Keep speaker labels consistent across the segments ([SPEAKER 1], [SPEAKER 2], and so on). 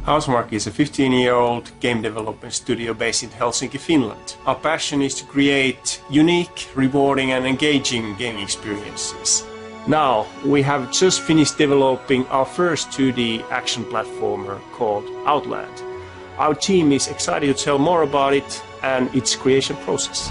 [SPEAKER 1] Housemarque is a 15-year-old game development studio based in Helsinki, Finland. Our passion is to create unique, rewarding and engaging gaming experiences. Now, we have just finished developing our first 2D action platformer called Outland. Our team is excited to tell more about it and its creation process.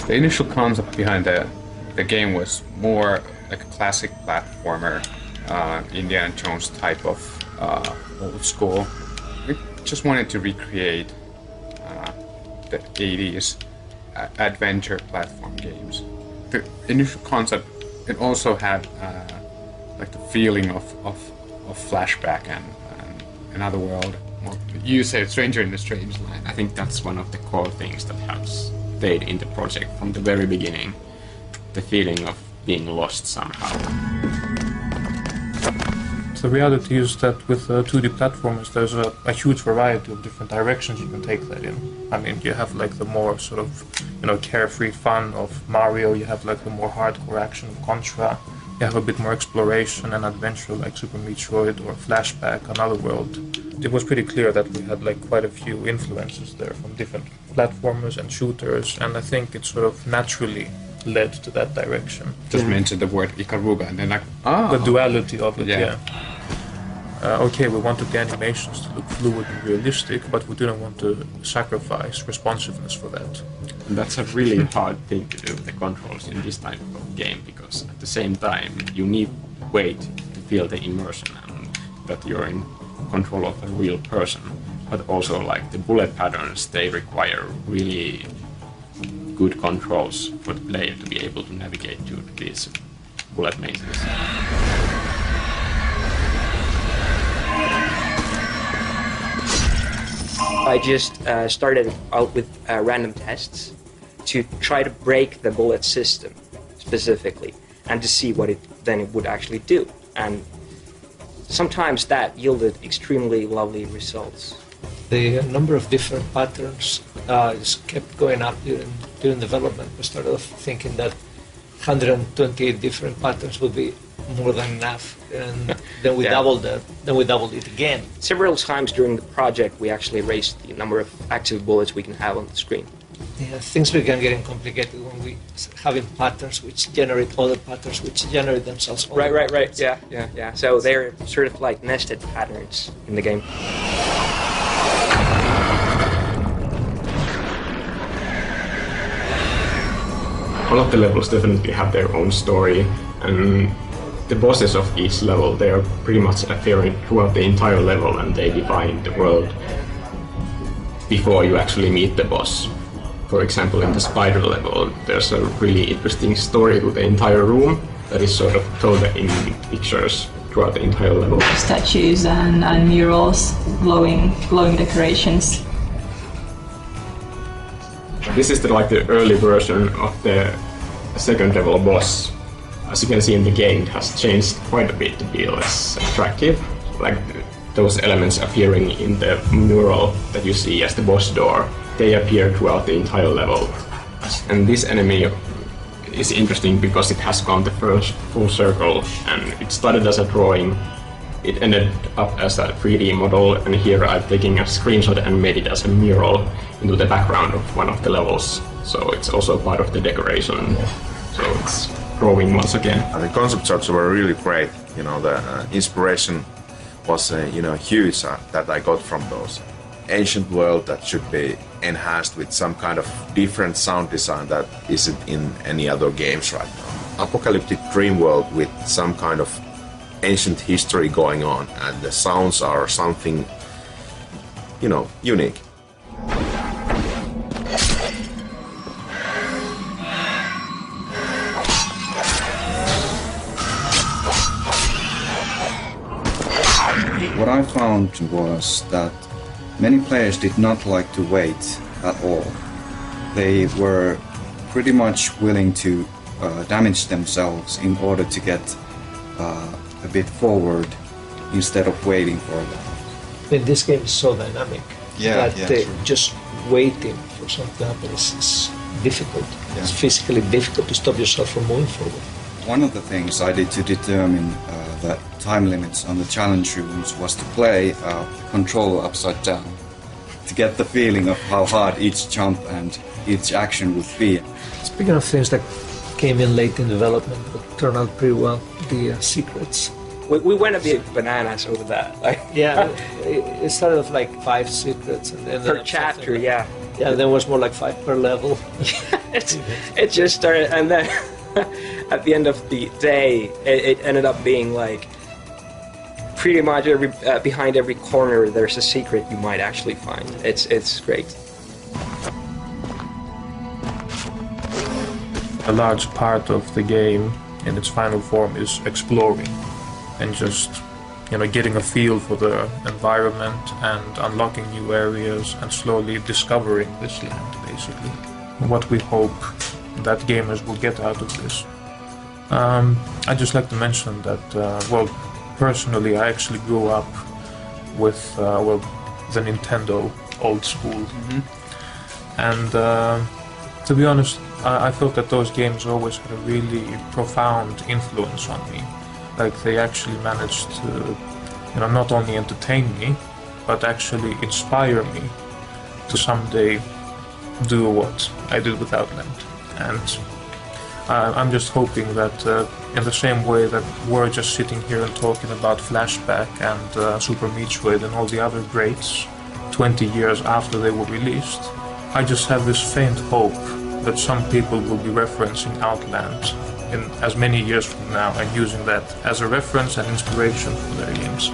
[SPEAKER 2] The initial concept behind the game was more like a classic platformer, Indiana Jones type of old school. We just wanted to recreate the 80s adventure platform games. The initial concept, it also had like the feeling of flashback and another world. You said stranger in a strange land.
[SPEAKER 3] I think that's one of the core things that has stayed in the project from the very beginning. The feeling of being lost somehow.
[SPEAKER 4] The reality is that with 2D platformers there's a huge variety of different directions you can take that in. I mean, you have like the more sort of, carefree fun of Mario, you have like the more hardcore action of Contra, you have a bit more exploration and adventure like Super Metroid or Flashback, Another World. It was pretty clear that we had like quite a few influences there from different platformers and shooters, and I think it sort of naturally led to that direction.
[SPEAKER 2] Just mentioned the word Ikaruga and then like,
[SPEAKER 4] the duality of it,
[SPEAKER 2] yeah.
[SPEAKER 4] Okay, we wanted the animations to look fluid and realistic, but we didn't want to sacrifice responsiveness for that.
[SPEAKER 3] And that's a really hard thing to do with the controls in this type of game, because at the same time you need weight to feel the immersion and that you're in control of a real person, but also like the bullet patterns, they require really good controls for the player to be able to navigate through these bullet mazes.
[SPEAKER 5] I just started out with random tests to try to break the bullet system specifically and to see what it would actually do. And sometimes that yielded extremely lovely results.
[SPEAKER 6] The number of different patterns just kept going up during development. We started off thinking that 128 different patterns would be more than enough, and then we doubled it. Then we doubled it again.
[SPEAKER 5] Several times during the project, we actually raised the number of active bullets we can have on the screen.
[SPEAKER 6] Yeah, things began getting complicated when we having patterns which generate other patterns which generate themselves.
[SPEAKER 5] Right. Yeah. So they're sort of like nested patterns in the game.
[SPEAKER 3] All of the levels definitely have their own story, and the bosses of each level, they are pretty much appearing throughout the entire level, and they define the world before you actually meet the boss. For example, in the spider level, there's a really interesting story to the entire room that is sort of told in pictures throughout the entire level.
[SPEAKER 7] Statues and murals, glowing decorations.
[SPEAKER 3] This is the early version of the second level boss. As you can see in the game, it has changed quite a bit to be less attractive. Like those elements appearing in the mural that you see as the boss door, they appear throughout the entire level. And this enemy is interesting because it has gone the first full circle, and it started as a drawing. It ended up as a 3D model, and here I'm taking a screenshot and made it as a mural into the background of one of the levels. So it's also part of the decoration. So it's growing once again.
[SPEAKER 8] The concept shots were really great. The inspiration was huge that I got from those. Ancient world that should be enhanced with some kind of different sound design that isn't in any other games right now. Apocalyptic dream world with some kind of ancient history going on, and the sounds are something, unique.
[SPEAKER 9] What I found was that many players did not like to wait at all. They were pretty much willing to damage themselves in order to get a bit forward instead of waiting for a while.
[SPEAKER 6] This game is so dynamic that
[SPEAKER 9] true.
[SPEAKER 6] just waiting for something happens, it's difficult.
[SPEAKER 9] Yeah.
[SPEAKER 6] It's physically difficult to stop yourself from moving forward.
[SPEAKER 9] One of the things I did to determine the time limits on the challenge rooms was to play the controller upside down to get the feeling of how hard each jump and each action would be.
[SPEAKER 6] Speaking of things that came in late in development but turned out pretty well, the secrets.
[SPEAKER 5] We went a bit bananas over that. Like,
[SPEAKER 6] Yeah, it started off like 5 secrets and then
[SPEAKER 5] per chapter, yeah.
[SPEAKER 6] Yeah, then it was more like 5 per level.
[SPEAKER 5] It just started, and then at the end of the day, it ended up being like pretty much behind every corner there's a secret you might actually find. It's great.
[SPEAKER 4] A large part of the game in its final form is exploring and just, you know, getting a feel for the environment and unlocking new areas and slowly discovering this land, basically. What we hope that gamers will get out of this. I'd just like to mention that, well, personally, I actually grew up with, well, the Nintendo old school. And to be honest, I felt that those games always had a really profound influence on me. Like, they actually managed to, you know, not only entertain me, but actually inspire me to someday do what I did with Outland. And I'm just hoping that in the same way that we're just sitting here and talking about Flashback and Super Metroid and all the other greats 20 years after they were released, I just have this faint hope that some people will be referencing Outland in as many years from now and using that as a reference and inspiration for their games.